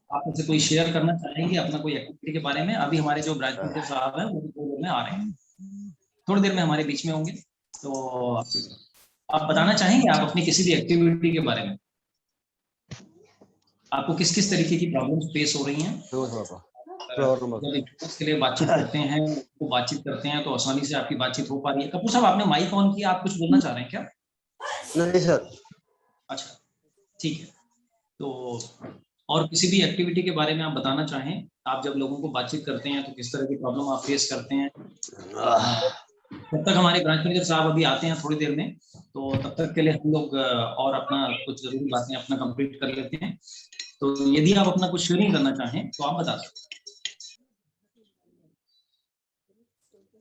आप मुझसे कोई शेयर करना चाहेंगे अपना कोई एक्टिविटी के बारे में? अभी हमारे जो ब्रांच मैनेजर साहब हैं वो 2 में आ रहे हैं, थोड़ी देर में हमारे बीच में होंगे। तो आप बताना चाहेंगे आप अपनी किसी भी एक्टिविटी के बारे में, आपको किस किस तरीके की प्रॉब्लम्स फेस हो रही हैं? जब इंटरव्यूज के लिए बातचीत करते हैं, तो बातचीत करते हैं तो आसानी से आपकी बातचीत हो पा रही है? कपूर साहब आपने माइक ऑन किया, आप कुछ बोलना चाह रहे हैं क्या? नहीं सर। अच्छा, ठीक है। तो और किसी भी एक्टिविटी के बारे में आप बताना चाहें, आप जब लोगों को बातचीत करते हैं तो किस तरह की प्रॉब्लम आप फेस करते हैं? तब तक हमारे ब्रांच मैनेजर साहब अभी आते हैं थोड़ी देर में, तो तब तक के लिए हम लोग और अपना कुछ जरूरी बातें अपना कंप्लीट कर लेते हैं। तो यदि आप अपना कुछ शेयरिंग करना चाहें तो आप बता सकते हैं।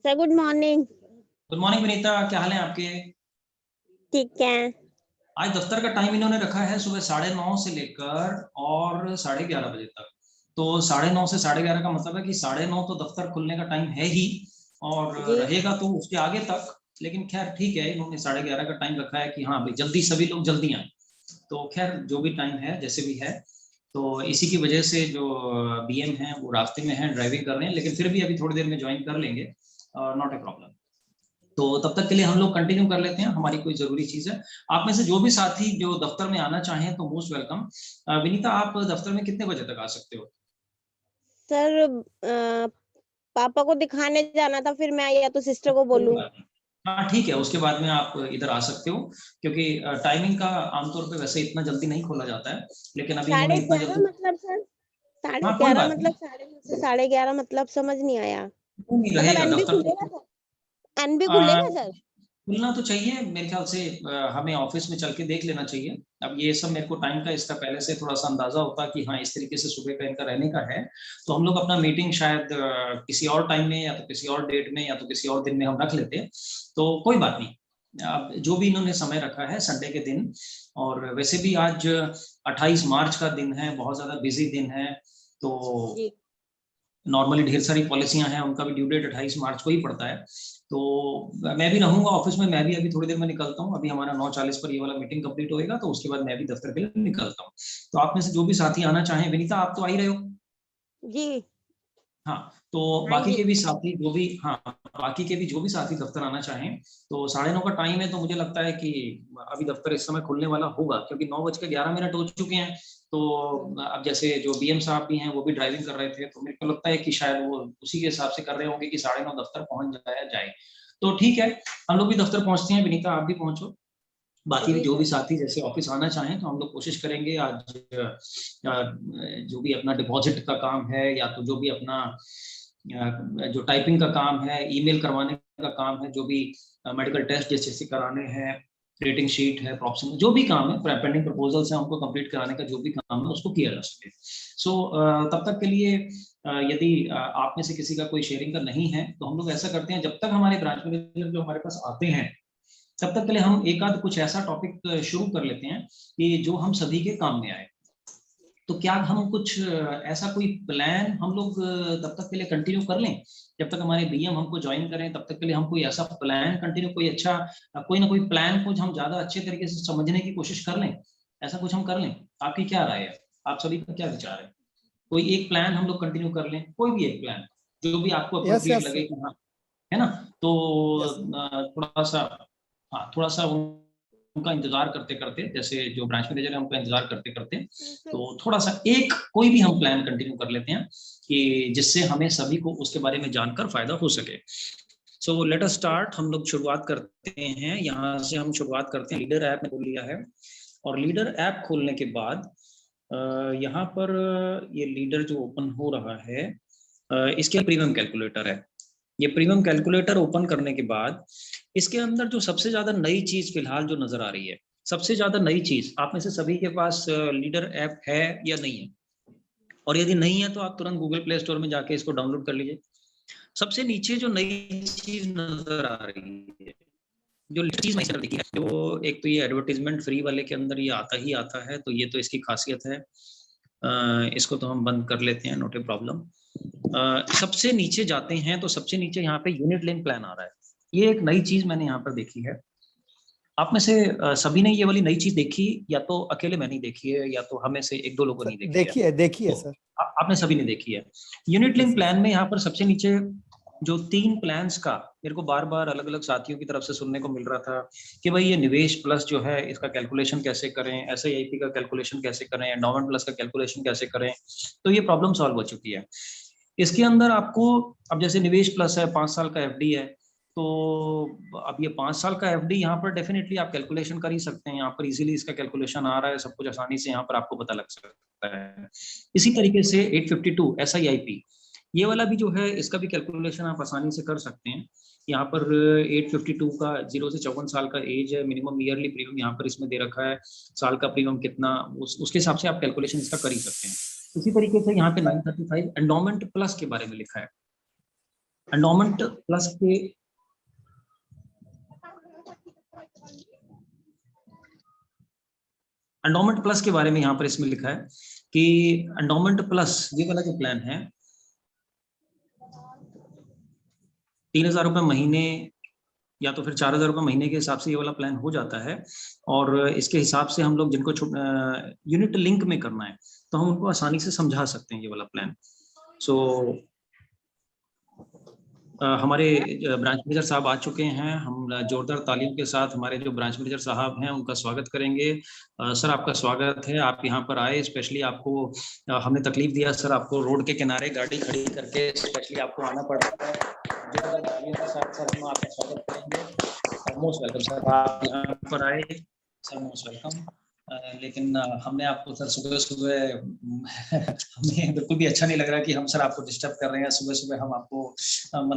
Sir good morning. Good morning Vinita, क्या हाल है आपके? ठीक है। आज दफ्तर का टाइम इन्होंने रखा है सुबह 9:30 से लेकर और 11:30 बजे तक। तो 9:30 से 11:30 का मतलब है कि 9:30 तो दफ्तर खुलने का टाइम है ही, और रहेगा तो उसके आगे तक। लेकिन खैर ठीक है, इन्होंने 11:30 का टाइम रखा है कि हाँ भाई जल्दी सभी लोग जल्दी आए। तो खैर जो भी टाइम है जैसे भी है, तो इसी की वजह से जो बीएम हैं वो रास्ते में हैं, ड्राइविंग कर रहे हैं, लेकिन फिर भी अभी थोड़ी देर में ज्वाइन कर लेंगे, नॉट ए प्रॉब्लम। तो तब तक के लिए हम लोग कंटिन्यू कर लेते हैं, हमारी कोई जरूरी चीज है। आप में से जो भी साथी जो दफ्तर में आना चाहें तो मोस्ट वेलकम। विनीता, आप दफ्तर में कितने बजे तक आ सकते हो? सर पापा को दिखाने जाना था, फिर मैं या तो सिस्टर को बोलूं। हाँ ठीक है, उसके बाद में आप इधर आ सकते हो, क्योंकि टाइमिंग का आमतौर पे वैसे इतना जल्दी नहीं खोला जाता है, लेकिन अभी इन्होंने इतना 11:30 जल्दी। मतलब सर? हाँ कोई 11:30 बात नहीं, मतलब 9:30 से 11:30 मतलब समझ नहीं आया। नहीं मतलब रहेगा एनबी दफ्तर खुलेगा सर? एनबी तो खुलेगा सर? खुलना तो चाहिए मेरे ख्याल से। हमें ऑफिस में चल के देख लेना चाहिए। अब ये सब मेरे को टाइम का इसका पहले से थोड़ा सा अंदाजा होता कि हाँ इस तरीके से सुबह का इनका रहने का है, तो हम लोग अपना मीटिंग शायद किसी और टाइम में या तो किसी और डेट में या तो किसी और दिन में हम रख लेते हैं। तो कोई बात नहीं, अब जो भी इन्होंने समय रखा है संडे के दिन, और वैसे भी आज 28 मार्च का दिन है, बहुत ज्यादा बिजी दिन है। तो नॉर्मली ढेर सारी पॉलिसियां हैं, उनका भी ड्यू डेट 28 मार्च को ही पड़ता है। तो मैं भी रहूंगा ऑफिस में, मैं भी अभी थोड़ी देर में निकलता हूँ। अभी हमारा 9:40 पर ये वाला मीटिंग कंप्लीट होएगा, तो उसके बाद मैं भी दफ्तर के लिए निकलता हूँ। तो आप में से जो भी साथी आना चाहें, विनीता आप तो आ ही रहे हो? जी हाँ, तो बाकी के भी साथी जो भी, हाँ बाकी के भी जो भी साथी दफ्तर आना चाहें, तो 9:30 का टाइम है, तो मुझे लगता है कि अभी दफ्तर इस समय खुलने वाला होगा, क्योंकि 9:11 हो चुके हैं। तो अब जैसे जो बीएम साहब भी हैं वो भी ड्राइविंग कर रहे थे, तो मेरे को लगता है कि शायद वो उसी के हिसाब से कर रहे होंगे कि 9:30 दफ्तर पहुंच जाया जाए। तो ठीक है, हम लोग भी दफ्तर पहुंचते हैं। विनीता आप भी पहुंचो, बाकी भी जो भी साथी जैसे ऑफिस आना चाहें तो हम लोग कोशिश करेंगे आज जो भी अपना डिपॉजिट का काम है, या तो जो भी अपना जो टाइपिंग का काम है, ईमेल करवाने का काम है, जो भी मेडिकल टेस्ट जैसे कराने हैं, रेटिंग शीट है, प्रॉप्शन, जो भी काम है, पेंडिंग प्रपोजल्स हैं, उनको कंप्लीट कराने का जो भी काम है उसको किया जा सके। सो तब तक के लिए यदि आप में से किसी का कोई शेयरिंग का नहीं है, तो हम लोग ऐसा करते हैं, जब तक हमारे ब्रांच मैनेजर जो हमारे पास आते हैं तब तक के लिए हम एक आध कुछ ऐसा टॉपिक शुरू कर लेते हैं कि जो हम सभी के काम में आए। तो क्या हम कुछ ऐसा कोई प्लान हम लोग तब तक के लिए कंटिन्यू कर लें, जब तक हमारे बीएम हमको ज्वाइन करें तब तक के लिए हम कोई ऐसा प्लान कंटिन्यू, कोई अच्छा कोई ना कोई प्लान को हम ज्यादा अच्छे तरीके से समझने की कोशिश कर लें, ऐसा कुछ हम कर लें? आपकी क्या राय है, आप सभी का क्या विचार है? कोई एक प्लान हम लोग कंटिन्यू कर लें, कोई भी एक प्लान जो भी आपको अप्रोप्रिएट लगे कि हाँ, है ना? तो थोड़ा सा, हाँ थोड़ा सा उनका इंतजार करते करते, जैसे जो ब्रांच मैनेजर है उनका इंतजार करते करते, तो थोड़ा सा एक कोई भी हम प्लान कंटिन्यू कर लेते हैं कि जिससे हमें सभी को उसके बारे में जानकर फायदा हो सके। सो लेट अस स्टार्ट, हम लोग शुरुआत करते हैं। यहाँ से हम शुरुआत करते हैं, लीडर ऐप में खोल लिया है, और लीडर ऐप खोलने के बाद यहाँ पर ये लीडर जो ओपन हो रहा है, इसके प्रीमियम कैलकुलेटर है। ये प्रीमियम कैलकुलेटर ओपन करने के बाद इसके अंदर जो सबसे ज्यादा नई चीज फिलहाल जो नजर आ रही है, सबसे ज्यादा नई चीज, आप में से सभी के पास लीडर ऐप है या नहीं है? और यदि नहीं है तो आप तुरंत गूगल प्ले स्टोर में जाके इसको डाउनलोड कर लीजिए। सबसे नीचे जो नई चीज नजर आ रही है, जो चीज मैंने देखी है, जो एक तो ये एडवर्टीजमेंट फ्री वाले के अंदर ये आता ही आता है, तो ये तो इसकी खासियत है। इसको तो हम बंद कर लेते हैं, नोट ए प्रॉब्लम। सबसे नीचे जाते हैं तो सबसे नीचे यहाँ पे यूनिट लिंक प्लान आ रहा है। ये एक नई चीज मैंने यहाँ पर देखी है। आप में से सभी ने ये वाली नई चीज देखी, या तो अकेले मैंने देखी है, या तो हमें से एक दो लोगों ने देखी है। देखी है तो सर। आपने सभी ने देखी है। Unit link sir. प्लान में यहाँ पर सबसे नीचे जो 3 प्लान्स का मेरे को बार बार अलग अलग साथियों की तरफ से सुनने को मिल रहा था कि भाई ये निवेश प्लस जो है इसका कैलकुलेशन कैसे करें, SIP का कैलकुलेशन कैसे करें, एंडोमेंट प्लस का कैलकुलेशन कैसे करें। तो ये प्रॉब्लम सॉल्व हो चुकी है। इसके अंदर आपको, अब जैसे निवेश प्लस है, 5 साल का FD है, तो अब ये 5 साल का FD यहाँ पर डेफिनेटली आप कैलकुलेशन कर ही सकते हैं। यहाँ पर इजीली इसका कैलकुलेशन आ रहा है, सब कुछ आसानी से यहाँ पर आपको पता लग सकता है। इसी तरीके से 852 SIIP, ये वाला भी जो है इसका भी कैलकुलेशन आप आसानी से कर सकते हैं। यहाँ पर 852 का 0 से 54 साल का एज है, मिनिमम ईयरली प्रीमियम यहाँ पर इसमें दे रखा है, साल का प्रीमियम कितना, उसके हिसाब से आप कैलकुलेशन इसका कर ही सकते हैं। इसी तरीके से यहाँ पे 935 एंडोमेंट प्लस के बारे में लिखा है। एंडोमेंट प्लस के एंडोमेंट प्लस के बारे में यहाँ पर इसमें लिखा है कि एंडोमेंट प्लस ये वाला जो प्लान है 3,000 रुपए महीने या तो फिर 4,000 रुपए महीने के हिसाब से ये वाला प्लान हो जाता है। और इसके हिसाब से हम लोग जिनको यूनिट लिंक में करना है तो हम उनको आसानी से समझा सकते हैं ये वाला प्लान। सो हमारे ब्रांच मैनेजर साहब आ चुके हैं। हम जोरदार तालियों के साथ हमारे जो ब्रांच मैनेजर साहब हैं उनका स्वागत करेंगे। सर आपका स्वागत है, आप यहाँ पर आए, स्पेशली आपको हमने तकलीफ दिया सर, आपको रोड के किनारे गाड़ी खड़ी करके स्पेशली आपको आना पड़ रहा है। जोरदार तालियों के साथ सर हम आपका स्वागत करेंगे। मोस्ट वेलकम सर, आप यहाँ पर आए सर, मोस्ट वेलकम। लेकिन हमने आपको सर सुबह सुबह हमें बिल्कुल भी अच्छा नहीं लग रहा कि हम सर आपको डिस्टर्ब कर रहे हैं सुबह सुबह। हम आपको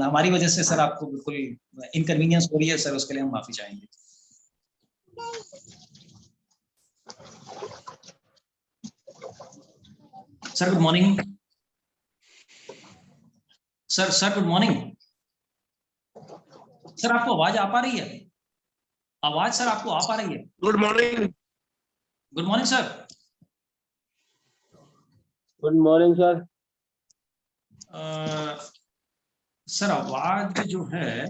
हमारी वजह से सर आपको बिल्कुल इनकन्वीनियंस हो रही है सर, उसके लिए हम माफी चाहेंगे। Sir good morning. Sir good morning. Sir आपको आवाज आ पा रही है? आवाज सर आपको आ पा रही है? Good morning. Good morning sir. Good morning sir. Sir आवाज जो है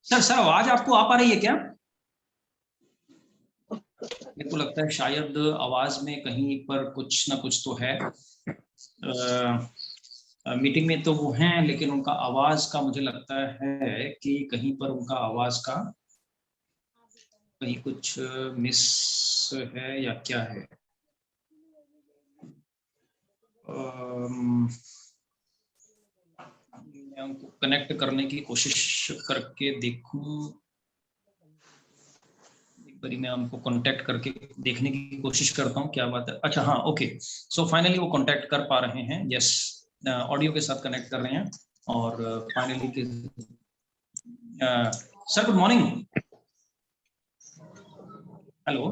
सर आवाज आपको आ पा रही है क्या? मेरे को लगता है शायद आवाज में कहीं पर कुछ ना कुछ तो है। मीटिंग में तो वो हैं, लेकिन उनका आवाज का मुझे लगता है कि कहीं पर उनका आवाज का कहीं कुछ मिस है या क्या है। मैं उनको कनेक्ट करने की कोशिश करके देखूं, एक बारी मैं उनको कांटेक्ट करके देखने की कोशिश करता हूं क्या बात है। अच्छा हाँ, ओके, सो फाइनली वो कांटेक्ट कर पा रहे हैं। यस, ऑडियो के साथ कनेक्ट कर रहे हैं। और finally sir good morning. Hello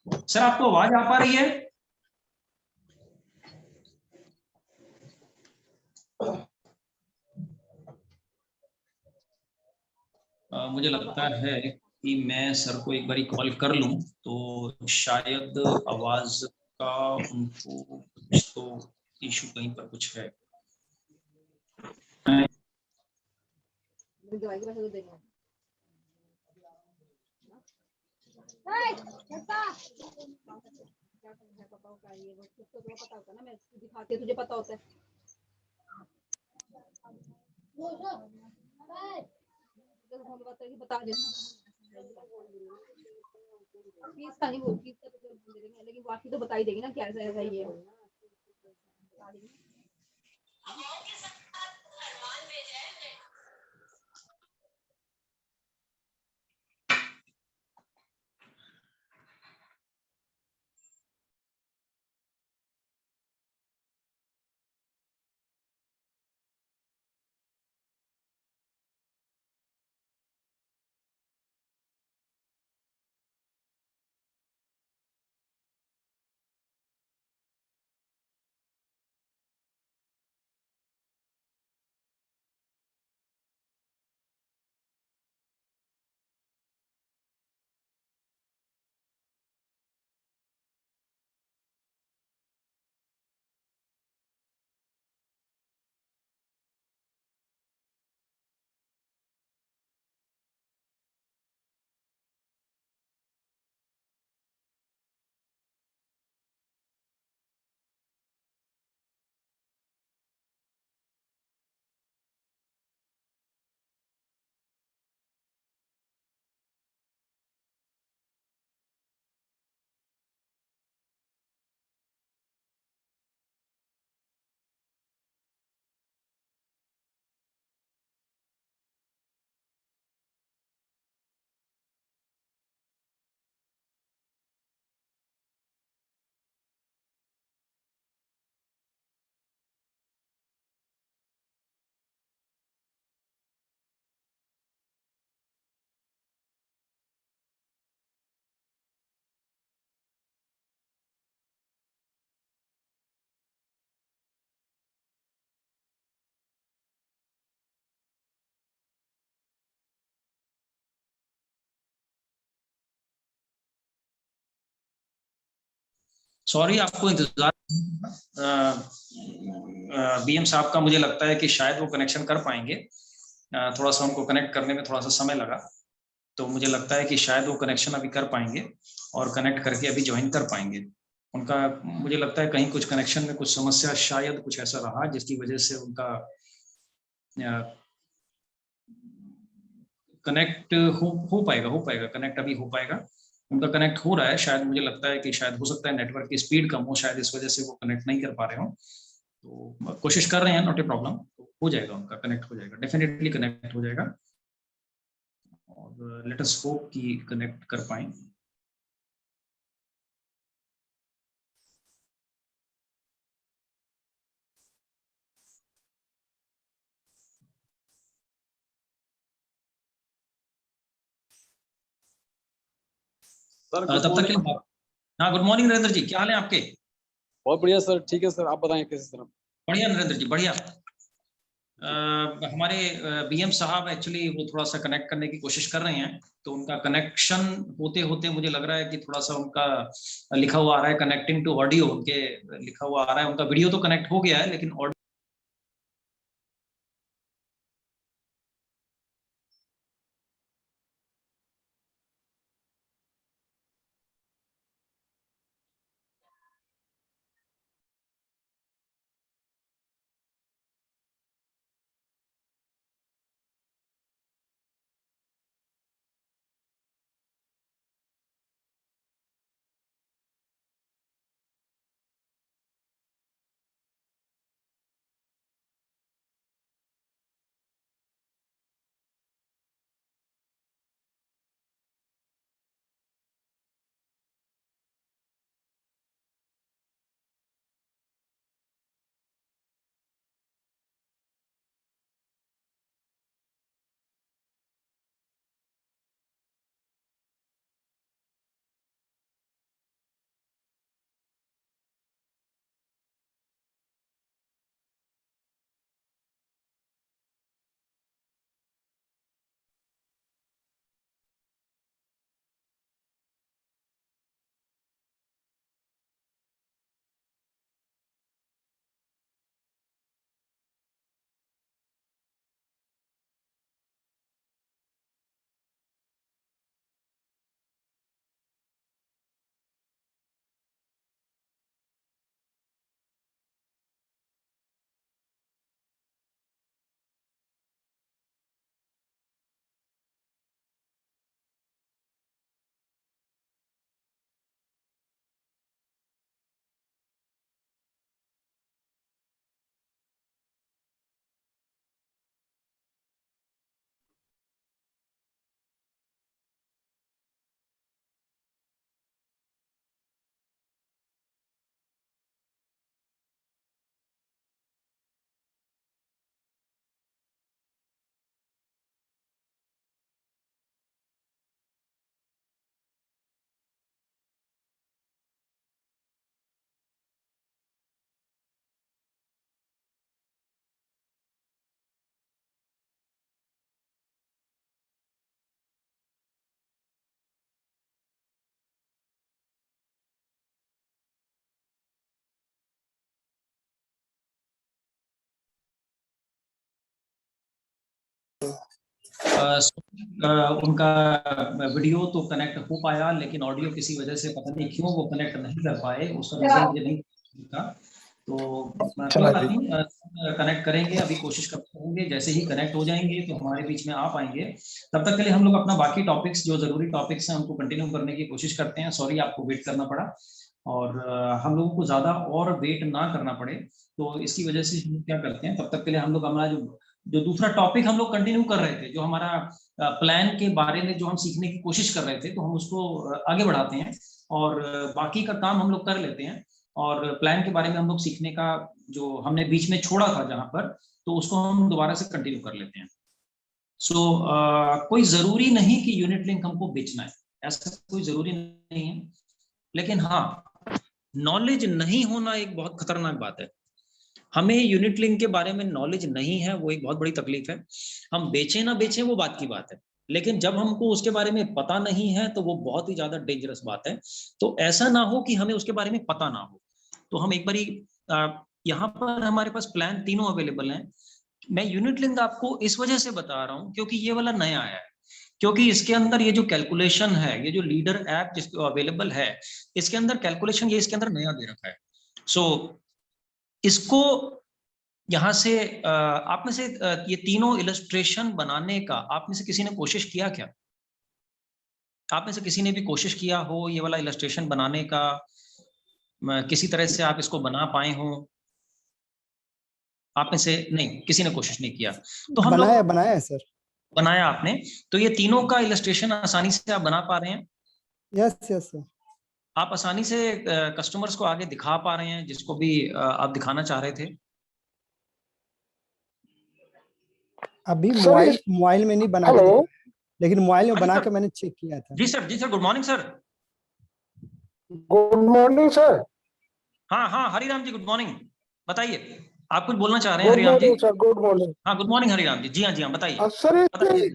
sir, आपको आवाज आ पा रही है? मुझे लगता है कि मैं सर को एक बारी कॉल कर लूं तो शायद आवाज का उनको कुछ तो इशू कहीं पर कुछ है। तुझे पता होता है बता देना। फीस का नहीं, वो फीस का तो दे देंगे, लेकिन बाकी तो बता ही देंगे ना क्या ऐसा ये है। सॉरी आपको इंतजार, बीएम साहब का मुझे लगता है कि शायद वो कनेक्शन कर पाएंगे, थोड़ा सा उनको कनेक्ट करने में थोड़ा सा समय लगा, तो मुझे लगता है कि शायद वो कनेक्शन अभी कर पाएंगे और कनेक्ट करके अभी ज्वाइन कर पाएंगे। उनका मुझे लगता है कहीं कुछ कनेक्शन में कुछ समस्या, शायद कुछ ऐसा रहा जिसकी वजह से उनका कनेक्ट हो पाएगा कनेक्ट अभी हो पाएगा, उनका कनेक्ट हो रहा है। शायद मुझे लगता है कि शायद हो सकता है नेटवर्क की स्पीड कम हो, शायद इस वजह से वो कनेक्ट नहीं कर पा रहे हो, तो कोशिश कर रहे हैं, नॉट ए प्रॉब्लम, हो जाएगा, उनका कनेक्ट हो जाएगा, डेफिनेटली कनेक्ट हो जाएगा, और लेट अस होप कि कनेक्ट कर पाएं। सर तब तक के लिए हाँ, गुड मॉर्निंग नरेंद्र जी, क्या हाल है आपके? बहुत बढ़िया सर, ठीक है सर, आप बताएं कैसे सर? बढ़िया नरेंद्र जी, बढ़िया। हमारे बीएम साहब एक्चुअली वो थोड़ा सा कनेक्ट करने की कोशिश कर रहे हैं, तो उनका कनेक्शन होते होते मुझे लग रहा है कि थोड़ा सा उनका लिखा हुआ आ रहा है कनेक्टिंग टू ऑडियो, उनके लिखा हुआ आ रहा है, उनका वीडियो तो कनेक्ट हो गया है लेकिन ऑडियो उनका वीडियो तो कनेक्ट हो पाया लेकिन ऑडियो किसी वजह से पता नहीं क्यों वो कनेक्ट नहीं कर पाए, उसका रीजन मुझे नहीं पता, तो कोई बात नहीं, कनेक्ट करेंगे, अभी कोशिश करते रहेंगे, जैसे ही कनेक्ट हो जाएंगे तो हमारे बीच में आ पाएंगे। तब तक के लिए हम लोग अपना बाकी टॉपिक्स, जो जरूरी टॉपिक्स हैं, उनको कंटिन्यू करने की कोशिश करते हैं। सॉरी आपको वेट करना पड़ा, और हम लोगों को ज्यादा और वेट ना करना पड़े, तो इसकी वजह से हम क्या करते हैं, तब तक के लिए हम लोग हमारा जो दूसरा टॉपिक हम लोग कंटिन्यू कर रहे थे, जो हमारा प्लान के बारे में जो हम सीखने की कोशिश कर रहे थे, तो हम उसको आगे बढ़ाते हैं, और बाकी का काम हम लोग कर लेते हैं, और प्लान के बारे में हम लोग सीखने का जो हमने बीच में छोड़ा था जहां पर, तो उसको हम दोबारा से कंटिन्यू कर लेते हैं। सो कोई जरूरी नहीं कि यूनिट लिंक हमको बेचना है, ऐसा कोई जरूरी नहीं है, लेकिन हाँ, नॉलेज नहीं होना एक बहुत खतरनाक बात है। हमें यूनिट लिंक के बारे में नॉलेज नहीं है, वो एक बहुत बड़ी तकलीफ है। हम बेचें ना बेचें वो बात की बात है, लेकिन जब हमको उसके बारे में पता नहीं है तो वो बहुत ही ज्यादा डेंजरस बात है। तो ऐसा ना हो कि हमें उसके बारे में पता ना हो। तो हम एक बारी यहाँ पर हमारे पास प्लान तीनों अवेलेबल हैं। मैं यूनिट लिंक आपको इस वजह से बता रहा हूँ क्योंकि ये वाला नया आया है, क्योंकि इसके अंदर ये जो कैलकुलेशन है, ये जो लीडर ऐप जिसको अवेलेबल है, इसके अंदर कैलकुलेशन ये इसके अंदर नया दे रखा है। सो इसको यहाँ से आप में से ये तीनों इलस्ट्रेशन बनाने का आप में से किसी ने कोशिश किया क्या? आप में से किसी ने भी कोशिश किया हो ये वाला इलस्ट्रेशन बनाने का, किसी तरह से आप इसको बना पाए हो? आप में से नहीं, किसी ने कोशिश नहीं किया। तो हम बनाया लोग बनाया है सर। बनाया आपने, तो ये तीनों का इलस्ट्रेशन आसानी से आप बना पा रहे हैं? Yes yes sir. आप आसानी से कस्टमर्स को आगे दिखा पा रहे हैं जिसको भी आप दिखाना चाह रहे थे? अभी मोबाइल में नहीं बना के दिखाया, लेकिन मोबाइल में हाँ जी बना सर। के मैंने चेक किया था। जी sir, good morning sir. Good morning sir. हाँ हरिराम जी, गुड मॉर्निंग। बताइए, आप कुछ बोलना चाह रहे हैं good Hariram ji? Morning sir, good morning. हाँ गुड मॉर्निंग हरिराम जी। जी हाँ बताइए सर बताइए।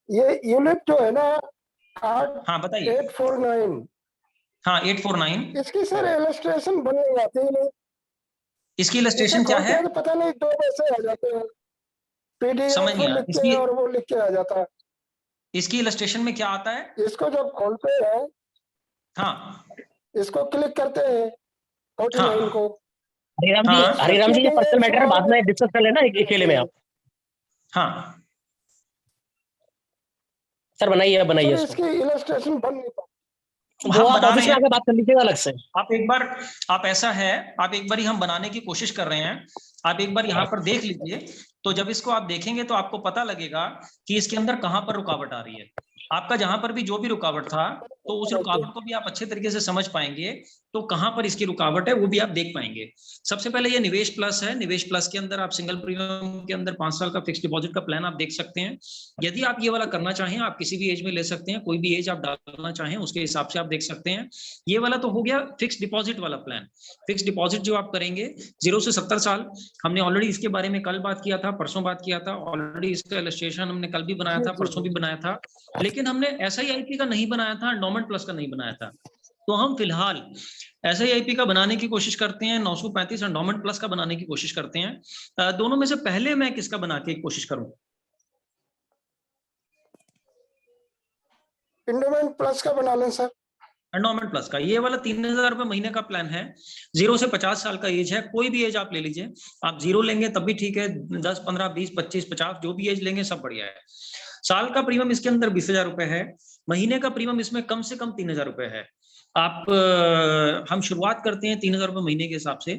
ये यूनिट जो है ना हाँ बताइए। 849, हाँ 849, इसकी सर इलस्ट्रेशन बन नहीं आती है। इसकी इलस्ट्रेशन इसे क्या खोलते है? हैं तो पता नहीं दो वैसे आ जाते हैं, समझ पीडीएफ नहीं आया। लिख के और वो लिख के आ जाता है। इसकी इलस्ट्रेशन में क्या आता है? इसको जब खोलते हैं, हाँ इसको क्लिक करते हैं 49 हाँ को। हरिराम जी ये पर्सनल मैटर है, बाद में डिस्कस कर लेना अकेले में आप। हाँ सर बनाइए सर इसको। इसकी इलस्ट्रेशन बन नहीं पाती। वो आप बना ऑफिस रहे में हैं। आके बात कर लीजिएगा अलग से। आप ऐसा है, आप एक बार हम बनाने की कोशिश कर रहे हैं, आप एक बार यहाँ पर देख लीजिए। तो जब इसको आप देखेंगे तो आपको पता लगेगा कि इसके अंदर कहाँ पर रुकावट आ रही है। आपका जहां पर भी जो भी रुकावट था, तो उस रुकावट को भी आप अच्छे तरीके से समझ पाएंगे। तो कहां पर इसकी रुकावट है वो भी आप देख पाएंगे। सबसे पहले ये निवेश प्लस है। निवेश प्लस के अंदर आप सिंगल प्रीमियम के अंदर 5 साल का फिक्स डिपॉजिट का प्लान आप देख सकते हैं। यदि आप ये वाला करना चाहें, आप किसी भी एज में ले सकते हैं, कोई भी एज आप डालना चाहें उसके हिसाब से आप देख सकते हैं। ये वाला तो हो गया फिक्स डिपॉजिट वाला प्लान। फिक्स डिपॉजिट जो आप करेंगे 0 से 70 साल, हमने ऑलरेडी इसके बारे में कल बात किया था, परसों बात किया था। ऑलरेडी इसका इलस्ट्रेशन हमने कल भी बनाया था, परसों भी बनाया था। लेकिन हमने SIIP का नहीं बनाया था, एंडोमेंट प्लस का नहीं बनाया था। तो हम फिलहाल SIIP का बनाने की कोशिश करते हैं, 935 एंडोमेंट प्लस का बनाने की कोशिश करते हैं। दोनों में से पहले मैं किसका बना के कोशिश करूं? एंडोमेंट प्लस का बना लें सर। एंडोमेंट प्लस का ये वाला 3000 रुपए महीने का प्लान है। 0 से 50 साल का एज है, कोई भी एज आप ले लीजिए। आप 0 लेंगे तब भी ठीक है, 10, 15, 20, 25, 50 जो भी एज लेंगे सब बढ़िया है। साल का प्रीमियम इसके अंदर 20,000 रुपए है। महीने का प्रीमियम इसमें कम से कम 3,000 रुपए है। हम शुरुआत करते हैं 3,000 रुपए महीने के हिसाब से।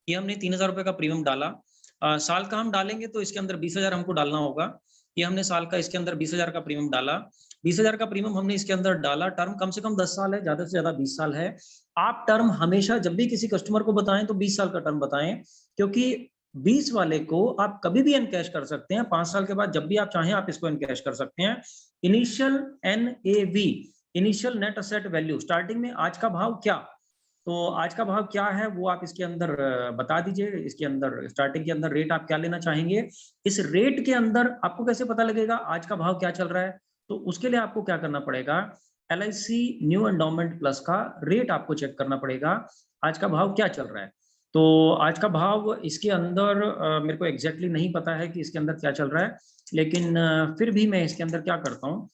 ये हमने 3,000 रुपए का प्रीमियम डाला। साल का हम डालेंगे तो इसके अंदर 20,000 हमको डालना होगा। ये हमने साल का इसके अंदर 20,000 का प्रीमियम डाला। 20,000 का प्रीमियम हमने इसके अंदर डाला। टर्म कम से कम 10 साल है, ज्यादा से ज्यादा 20 साल है। आप टर्म हमेशा जब भी किसी कस्टमर को बताएं तो 20 साल का टर्म बताएं, क्योंकि 20 वाले को आप कभी भी एनकैश कर सकते हैं। 5 साल के बाद जब भी आप चाहें आप इसको एनकैश कर सकते हैं। Initial NAV, initial net asset value, starting में आज का भाव क्या, तो आज का भाव क्या है वो आप इसके अंदर बता दीजिए। इसके अंदर स्टार्टिंग के अंदर रेट आप क्या लेना चाहेंगे। इस रेट के अंदर आपको कैसे पता लगेगा आज का भाव क्या चल रहा है? तो उसके लिए आपको क्या करना पड़ेगा, LIC न्यू एंडोमेंट प्लस का रेट आपको चेक करना पड़ेगा, आज का भाव क्या चल रहा है। तो आज का भाव इसके अंदर मेरे को एग्जैक्टली नहीं पता है कि इसके अंदर क्या चल रहा है, लेकिन फिर भी मैं इसके अंदर क्या करता हूँ,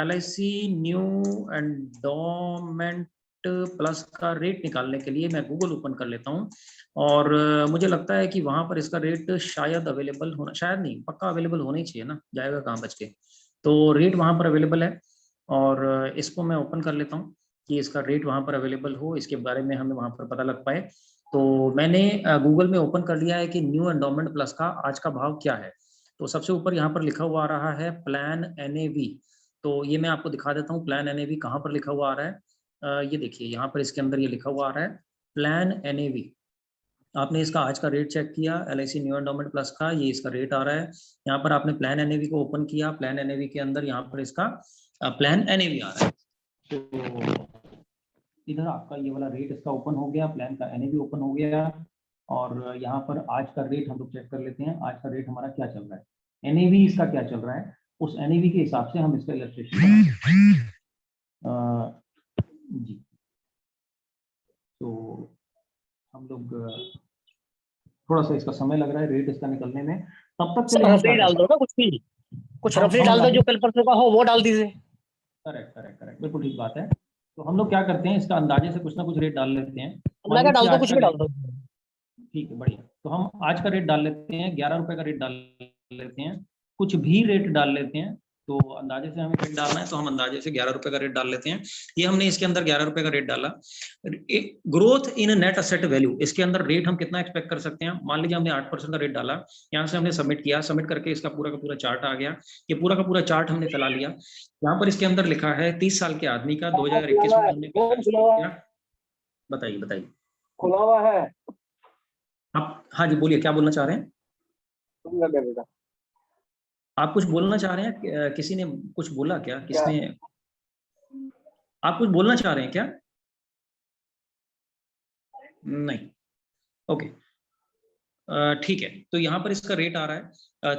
LIC न्यू एंडोमेंट प्लस का रेट निकालने के लिए मैं गूगल ओपन कर लेता हूँ। और मुझे लगता है कि वहां पर इसका रेट शायद अवेलेबल होना, शायद नहीं पक्का अवेलेबल होना ही चाहिए ना, जाएगा कहाँ बच के। तो रेट वहां पर अवेलेबल है और इसको मैं ओपन कर लेता हूँ कि इसका रेट वहां पर अवेलेबल हो, इसके बारे में हमें वहां पर पता लग पाए। तो मैंने गूगल में ओपन कर लिया है कि न्यू एंडोमेंट प्लस का आज का भाव क्या है। तो सबसे ऊपर यहाँ पर लिखा हुआ आ रहा है प्लान NAV। तो ये मैं आपको दिखा देता हूँ प्लान NAV कहाँ पर लिखा हुआ आ रहा है। ये देखिए यहाँ पर इसके अंदर ये लिखा हुआ आ रहा है प्लान NAV। आपने इसका आज का रेट चेक किया, LIC न्यू एंडोमेंट प्लस का, ये इसका रेट आ रहा है। यहाँ पर आपने प्लान NAV को ओपन किया, प्लान NAV के अंदर यहाँ पर इसका प्लान NAV आ रहा है। तो इधर आपका ये वाला रेट इसका ओपन हो गया, प्लान का NAV ओपन हो गया। और यहाँ पर आज का रेट हम लोग चेक कर लेते हैं, आज का रेट हमारा क्या चल रहा है, NAV इसका क्या चल रहा है। उस NAV के हिसाब से हम इसका इलस्ट्रेशन जी। तो हम लोग थोड़ा सा इसका समय लग रहा है रेट इसका निकलने में, तब तक के लिए हम रफली डाल दो ना, कुछ भी कुछ हम- रफली हम डाल दो, डाल- जो कल परसों का हो वो डाल दीजिए। करेक्ट, बिल्कुल ठीक बात है। तो हम लोग क्या करते हैं, इसका अंदाजे से कुछ ना कुछ रेट डाल लेते हैं। मान अंदाजा डाल लीजिए दो, आज कुछ का भी डाल रेट, दो। ठीक है, बढ़िया। तो हम आज का रेट डाल लेते हैं, 11 रुपए का रेट डाल लेते हैं, कुछ भी रेट डाल लेते हैं। तो अंदाजे से हमें रेट डालना है, तो हम अंदाजे से 11 रुपए का रेट डाल लेते हैं। ये हमने इसके अंदर 11 रुपए का रेट डाला। Growth in net asset value, इसके अंदर रेट हम कितना एक्सपेक्ट कर सकते हैं। मान लीजिए हमने 8% का रेट डाला, यहाँ से हमने सबमिट किया, सबमिट करके इसका पूरा का पूरा चार्ट आ गया। ये पूरा का पूरा चार्ट हमने फैला लिया। यहाँ पर इसके अंदर लिखा है 30 साल के आदमी का 2021 में हमने किया। बताइए बताइए खुला हुआ है। आप। हाँ जी, बोलिए, क्या बोलना चाह रहे हैं आप? कुछ बोलना चाह रहे हैं? किसी ने कुछ बोला क्या? किसने? आप कुछ बोलना चाह रहे हैं क्या? नहीं, ओके, ठीक है। तो यहाँ पर इसका रेट आ रहा है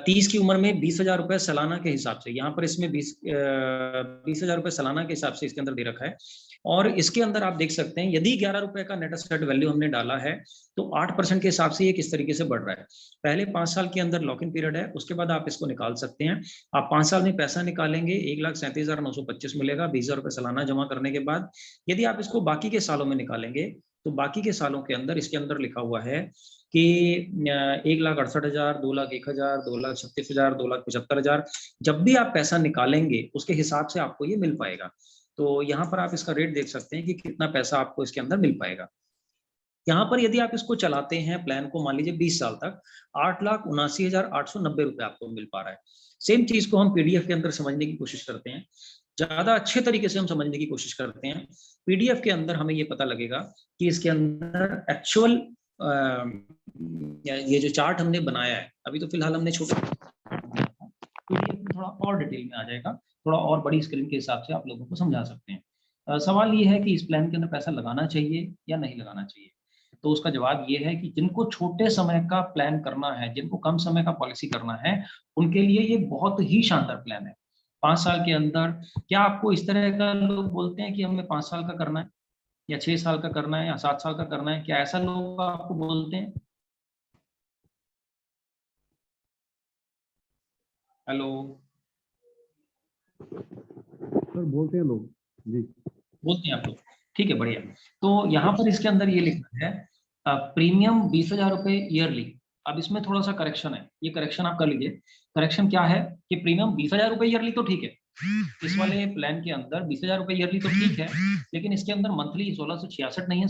30 की उम्र में 20,000 रुपए सालाना के हिसाब से। यहाँ पर इसमें 20,000 रुपए सालाना के हिसाब से इसके अंदर दे रखा है। और इसके अंदर आप देख सकते हैं, यदि 11 रुपए का नेट असेट वैल्यू हमने डाला है, तो 8% के हिसाब से ये किस तरीके से बढ़ रहा है। पहले 5 साल के अंदर लॉक इन पीरियड है, उसके बाद आप इसको निकाल सकते हैं। आप 5 साल में पैसा निकालेंगे, 1,37,925 मिलेगा 20,000 रुपए सालाना जमा करने के बाद। यदि आप इसको बाकी के सालों में निकालेंगे, तो बाकी के सालों के अंदर इसके अंदर लिखा हुआ है कि 1,68,000, 2,01,000, 2,36,000, 2,75,000, जब भी आप पैसा निकालेंगे उसके हिसाब से आपको ये मिल पाएगा। तो यहाँ पर आप इसका रेट देख सकते हैं कि कितना पैसा आपको इसके अंदर मिल पाएगा। यहाँ पर यदि आप इसको चलाते हैं प्लान को, मान लीजिए 20 साल तक, 8,79,890 रुपए आपको मिल पा रहा है। सेम चीज को हम PDF के अंदर समझने की कोशिश करते हैं, ज्यादा अच्छे तरीके से हम समझने की कोशिश करते हैं। PDF के अंदर हमें ये पता लगेगा कि इसके अंदर एक्चुअल ये जो चार्ट हमने बनाया है, अभी तो फिलहाल हमने छोटे, PDF में थोड़ा और डिटेल में आ जाएगा, थोड़ा और बड़ी स्क्रीन के हिसाब से आप लोगों को समझा सकते हैं। सवाल ये है कि इस प्लान के अंदर पैसा लगाना चाहिए या नहीं लगाना चाहिए। तो उसका जवाब ये है कि जिनको छोटे समय का प्लान करना है, जिनको कम समय का पॉलिसी करना है, उनके लिए ये बहुत ही शानदार प्लान है। 5 साल के अंदर, क्या आपको इस तरह का लोग बोलते हैं कि हमें 5 साल का करना है या 6 साल का करना है या 7 साल का करना है? क्या ऐसा लोग आपको बोलते हैं? हेलो सर बोलते हैं लोग जी, बोलते हैं आप लोग, ठीक है, बढ़िया। तो यहाँ पर इसके अंदर ये लिखा है प्रीमियम 20,000 रुपए ईयरली। अब इसमें थोड़ा सा करेक्शन है, ये करेक्शन आप कर लीजिए। करेक्शन क्या है कि प्रीमियम 20,000 रुपए ईयरली तो ठीक है, इस वाले प्लान के अंदर 20,000 रुपए ईयरली तो ठीक है, लेकिन इसके अंदर मंथली 1666 नहीं है,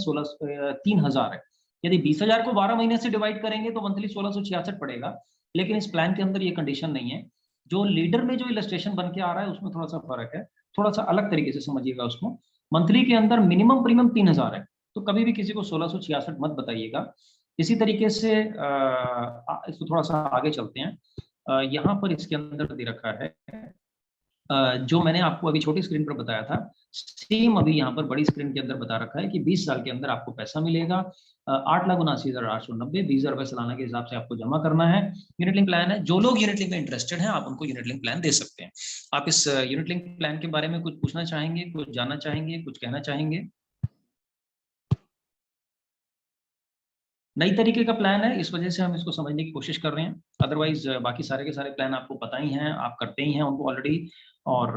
3,000 है। यदि 20,000 को 12 महीने से डिवाइड करेंगे तो मंथली 1666 पड़ेगा, लेकिन इस प्लान के अंदर ये कंडीशन नहीं है। जो लीडर में जो इलस्ट्रेशन बन के आ रहा है उसमें थोड़ा सा फर्क है, थोड़ा सा अलग तरीके से समझिएगा उसको। मंथली के अंदर मिनिमम प्रीमियम 3,000 है, तो कभी भी किसी को 1666 मत बताइएगा। इसी तरीके से इसको थोड़ा सा आगे चलते हैं। यहाँ पर इसके अंदर दे रखा है जो मैंने आपको अभी छोटी स्क्रीन पर बताया था, सेम अभी यहाँ पर बड़ी स्क्रीन के अंदर बता रखा है कि 20 साल के अंदर आपको पैसा मिलेगा 8,79,890, 20,000 रुपए सालाना के हिसाब से आपको जमा करना है। यूनिट लिंक प्लान है, जो लोग यूनिट लिंक में इंटरेस्टेड हैं आप उनको यूनिट लिंक प्लान दे सकते हैं। आप इस यूनिट लिंक प्लान के बारे में कुछ पूछना चाहेंगे, कुछ जानना चाहेंगे, कुछ कहना चाहेंगे? नई तरीके का प्लान है, इस वजह से हम इसको समझने की कोशिश कर रहे हैं। अदरवाइज बाकी सारे के सारे प्लान आपको पता ही हैं, आप करते ही हैं उनको ऑलरेडी, और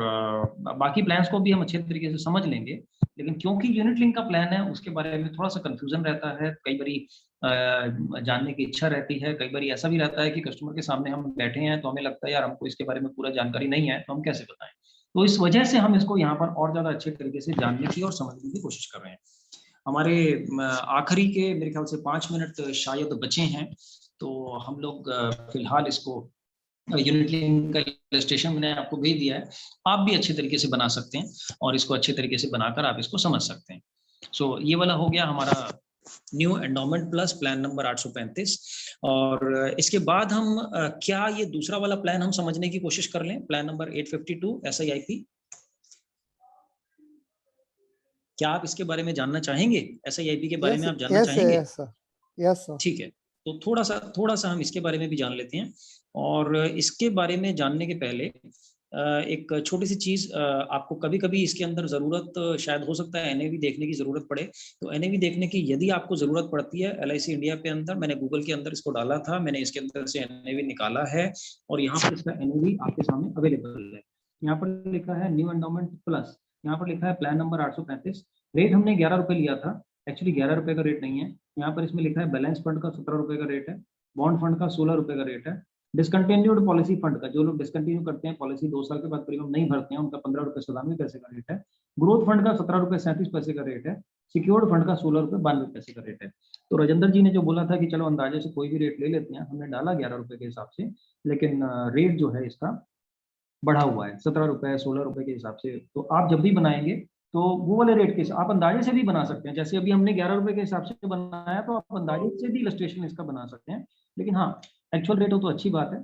बाकी प्लान्स को भी हम अच्छे तरीके से समझ लेंगे। लेकिन क्योंकि यूनिट लिंक का प्लान है उसके बारे में थोड़ा सा कंफ्यूजन रहता है, कई बारी जानने की इच्छा रहती है, कई बारी ऐसा भी रहता है कि कस्टमर के सामने हम बैठे हैं तो हमें लगता है यार हमको इसके बारे में पूरा जानकारी नहीं है, तो हम कैसे बताएं। तो इस वजह से हम इसको यहाँ पर और ज़्यादा अच्छे तरीके से जानने की और समझने की कोशिश कर रहे हैं। हमारे आखिरी के मेरे ख्याल से 5 मिनट शायद बचे हैं, तो हम लोग फिलहाल इसको यूनिट लिंक का इलस्ट्रेशन मैंने आपको भेज दिया है, आप भी अच्छे तरीके से बना सकते हैं और इसको अच्छे तरीके से बनाकर आप इसको समझ सकते हैं। सो ये वाला हो गया हमारा new endowment plus plan number 835। और इसके बाद हम क्या ये दूसरा वाला प्लान हम समझने की कोशिश कर लें, प्लान नंबर 852 SIIP। क्या आप इसके बारे में जानना चाहेंगे? SIIP के बारे में आप जानना चाहेंगे? Yes sir. ठीक है, तो थोड़ा सा हम इसके बारे में भी जान लेते हैं। और इसके बारे में जानने के पहले एक छोटी सी चीज, आपको कभी कभी इसके अंदर जरूरत शायद हो सकता है एनएवी देखने की जरूरत पड़े। तो एनएवी देखने की यदि आपको जरूरत पड़ती है LIC इंडिया पे अंदर, मैंने गूगल के अंदर इसको डाला था, मैंने इसके अंदर से एनएवी निकाला है और यहाँ पर इसका एनएवी आपके सामने अवेलेबल है। यहाँ पर लिखा है न्यू एंडोमेंट प्लस, यहाँ पर लिखा है प्लान नंबर 835, रेट हमने 11 रुपए लिया था, एक्चुअली 11 रुपए का रेट नहीं है। यहाँ पर इसमें लिखा है बैलेंस फंड का 17 रुपए का रेट है, बॉन्ड फंड का 16 रुपए का रेट है, डिसकंटिन्यूड पॉलिसी फंड का, जो लोग डिसकंटिन्यू करते हैं पॉलिसी 2 साल के बाद प्रीमियम नहीं भरते हैं, उनका 15 रुपए 97 पैसे का रेट है, ग्रोथ फंड का 17 रुपए 37 पैसे का रेट है, सिक्योर्ड फंड का 16 रुपए 92 पैसे का रेट है। तो राजेंद्र जी ने जो बोला था कि चलो अंदाजे से कोई भी रेट ले लेते हैं, हमने डाला 11 रुपए के हिसाब से, लेकिन रेट जो है इसका बढ़ा हुआ है 17 रुपए 16 रुपए के हिसाब से। तो आप जब भी बनाएंगे तो वो वाले रेट के आप अंदाजे से भी बना सकते हैं, जैसे अभी हमने 11 रुपए के हिसाब से बनाया, तो आप अंदाजे से भी इलस्ट्रेशन इसका बना सकते हैं। लेकिन हाँ, एक्चुअल रेट हो तो अच्छी बात है,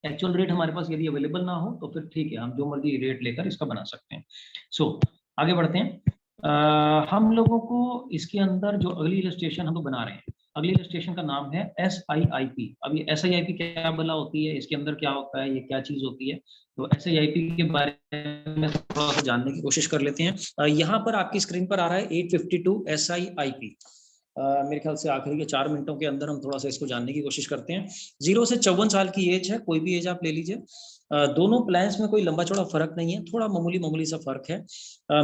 एक्चुअल रेट हमारे पास यदि अवेलेबल ना हो तो फिर ठीक है, हम जो मर्जी रेट लेकर इसका बना सकते हैं। सो आगे बढ़ते हैं। हम लोगों को इसके अंदर जो अगली इलस्ट्रेशन हम लोग बना रहे हैं, अगली इलस्ट्रेशन का नाम है SIIP। अब ये SIIP क्या बला होती है, इसके अंदर क्या होता है, ये क्या चीज होती है, तो SIIP के बारे में थोड़ा सा जानने की कोशिश कर लेते हैं। यहाँ पर आपकी स्क्रीन पर आ रहा है 852 SIIP। मेरे ख्याल से आखिरी के 4 मिनटों के अंदर हम थोड़ा सा इसको जानने की कोशिश करते हैं। 0 से 54 साल की एज है, कोई भी एज आप ले लीजिए। दोनों प्लान्स में कोई लंबा चौड़ा फर्क नहीं है, थोड़ा मामूली सा फर्क है।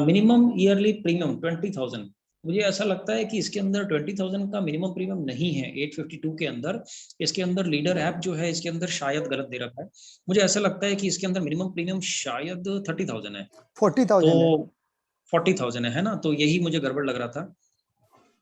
मिनिमम ईयरली प्रीमियम 20,000, मुझे ऐसा लगता है कि इसके अंदर 20,000 का मिनिमम प्रीमियम नहीं है 852 के अंदर। इसके अंदर लीडर ऐप जो है इसके अंदर शायद गलत दे रखा है, मुझे ऐसा लगता है कि इसके अंदर मिनिमम प्रीमियम शायद 30,000 है, 40,000 है। तो 40,000 है ना, तो यही मुझे गड़बड़ लग रहा था।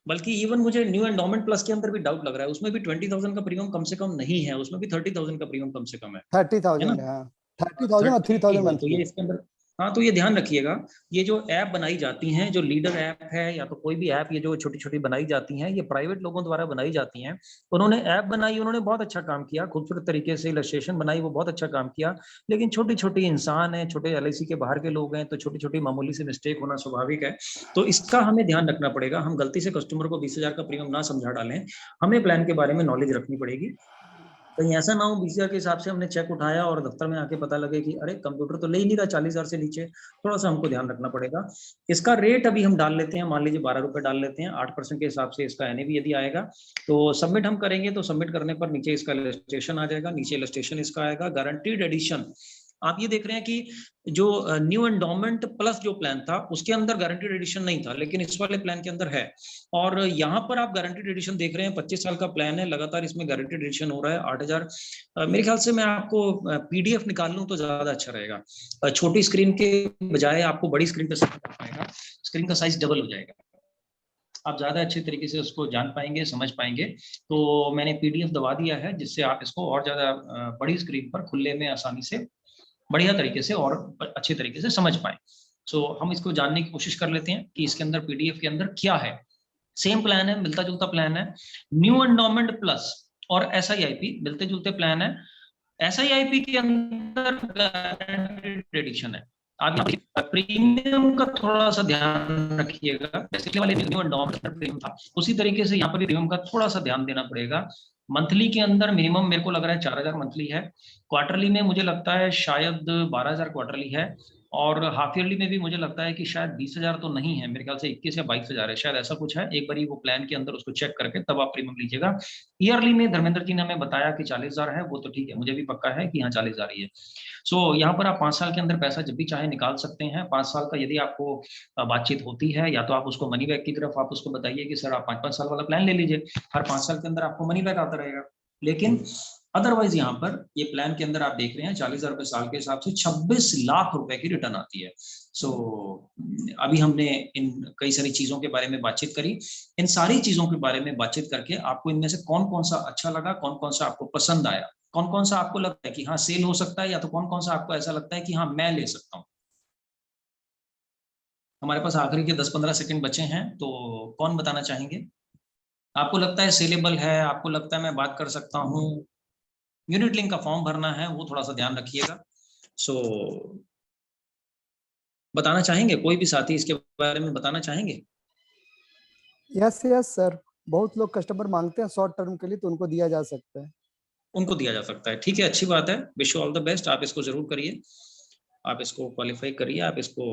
बल्कि इवन मुझे न्यू एंडोमेंट प्लस के अंदर भी डाउट लग रहा है, उसमें भी 20,000 का प्रीमियम कम से कम नहीं है, उसमें भी 30,000 का प्रीमियम कम से कम है 30,000 है, 30,000 और 3,000 तो ये मंथली। इसके अंदर, हाँ, तो ये ध्यान रखिएगा, ये जो ऐप बनाई जाती हैं, जो लीडर ऐप है या तो कोई भी ऐप, ये जो छोटी छोटी बनाई जाती हैं, ये प्राइवेट लोगों द्वारा बनाई जाती हैं। उन्होंने ऐप बनाई, उन्होंने बहुत अच्छा काम किया, खूबसूरत तरीके से इलस्ट्रेशन बनाई, वो बहुत अच्छा काम किया, लेकिन छोटी छोटी इंसान है, छोटे LIC के बाहर के लोग हैं, तो छोटी छोटी मामूली से मिस्टेक होना स्वाभाविक है। तो इसका हमें ध्यान रखना पड़ेगा, हम गलती से कस्टमर को 20,000 का प्रीमियम ना समझा डालें, हमें प्लान के बारे में नॉलेज रखनी पड़ेगी। कहीं ऐसा ना हो 20,000 के हिसाब से हमने चेक उठाया और दफ्तर में आके पता लगे कि अरे कंप्यूटर तो ले ही नहीं रहा 40,000 से नीचे, थोड़ा सा हमको ध्यान रखना पड़ेगा। इसका रेट अभी हम डाल लेते हैं, मान लीजिए 12 रुपए डाल लेते हैं, 8% के हिसाब से इसका NAV यदि आएगा तो सबमिट हम करेंगे, तो सबमिट करने पर नीचे इसका इलस्ट्रेशन आ जाएगा, नीचे इलस्ट्रेशन इसका आएगा, गारंटीड एडिशन। आप ये देख रहे हैं कि जो न्यू एंडोमेंट प्लस जो प्लान था उसके अंदर गारंटीड एडिशन नहीं था, लेकिन इस वाले प्लान के अंदर है। और यहाँ पर आप गारंटीड एडिशन देख रहे हैं, 25 साल का प्लान है, लगातार इसमें गारंटीड एडिशन हो रहा है 8,000। मेरे ख्याल से मैं आपको PDF निकाल लूँ तो ज्यादा अच्छा रहेगा, छोटी स्क्रीन के बजाय आपको बड़ी स्क्रीन पर समझ पाएगा, स्क्रीन का साइज डबल हो जाएगा, आप ज्यादा अच्छे तरीके से उसको जान पाएंगे, समझ पाएंगे। तो मैंने PDF दबा दिया है, जिससे आप इसको और ज्यादा बड़ी स्क्रीन पर खुले में आसानी से, बढ़िया तरीके से और अच्छे तरीके से समझ पाए। सो हम इसको जानने की कोशिश कर लेते हैं कि इसके अंदर PDF के अंदर क्या है। सेम प्लान है, मिलता जुलता प्लान है, न्यू एंडोमेंट प्लस और SIIP मिलते जुलते प्लान है। SIIP के अंदर गारंटीड एडिशन है। आप प्रीमियम का थोड़ा सा ध्यान रखिएगा, जैसे वाले न्यू एंडोमेंट प्रीमियम था उसी तरीके से यहाँ पर भी प्रीमियम का थोड़ा सा ध्यान देना पड़ेगा। मंथली के अंदर मिनिमम मेरे को लग रहा है 4,000 मंथली है, क्वार्टरली में मुझे लगता है शायद 12,000 क्वार्टरली है, और हाफ ईयरली में भी मुझे लगता है कि शायद 20,000 तो नहीं है, मेरे ख्याल से 21 या 22,000 है, शायद ऐसा कुछ है। एक बार वो प्लान के अंदर उसको चेक करके तब आप प्रीमियम लीजिएगा। ईयरली में धर्मेंद्र जी ने हमें बताया कि 40,000 है, वो तो ठीक है, मुझे भी पक्का है कि हाँ 40,000 ही है। सो यहाँ पर आप 5 साल के अंदर पैसा जब भी चाहे निकाल सकते हैं। 5 साल का यदि आपको बातचीत होती है, या तो आप उसको मनी बैक की तरफ आप उसको बताइए कि सर आप 5-5 साल वाला प्लान ले लीजिए, हर 5 साल के अंदर आपको मनी बैक आता रहेगा। लेकिन अदरवाइज यहाँ पर ये प्लान के अंदर आप देख रहे हैं 40,000 रुपए साल के हिसाब से 26 लाख रुपए की रिटर्न आती है। सो अभी हमने इन कई सारी चीजों के बारे में बातचीत करी, इन सारी चीजों के बारे में बातचीत करके आपको इनमें से कौन कौन सा अच्छा लगा, कौन कौन सा आपको पसंद आया, कौन कौन सा आपको लगता है कि हाँ सेल हो सकता है, या तो कौन कौन सा आपको ऐसा लगता है कि हाँ मैं ले सकता हूँ। हमारे पास आखिरी के 10-15 सेकंड बचे हैं, तो कौन बताना चाहेंगे? आपको लगता है सेलेबल है, आपको लगता है मैं बात कर सकता हूँ? यूनिट लिंक का फॉर्म भरना है, वो थोड़ा सा ध्यान रखिएगा। सो बताना चाहेंगे कोई भी साथी इसके बारे में बताना चाहेंगे? यस सर, बहुत लोग कस्टमर मांगते हैं शॉर्ट टर्म के लिए, तो उनको दिया जा सकता है। उनको दिया जा सकता है, ठीक है, अच्छी बात है। Wish you all the best, आप इसको जरूर करिए। आप इसको क्वालिफाई करिए, आप इसको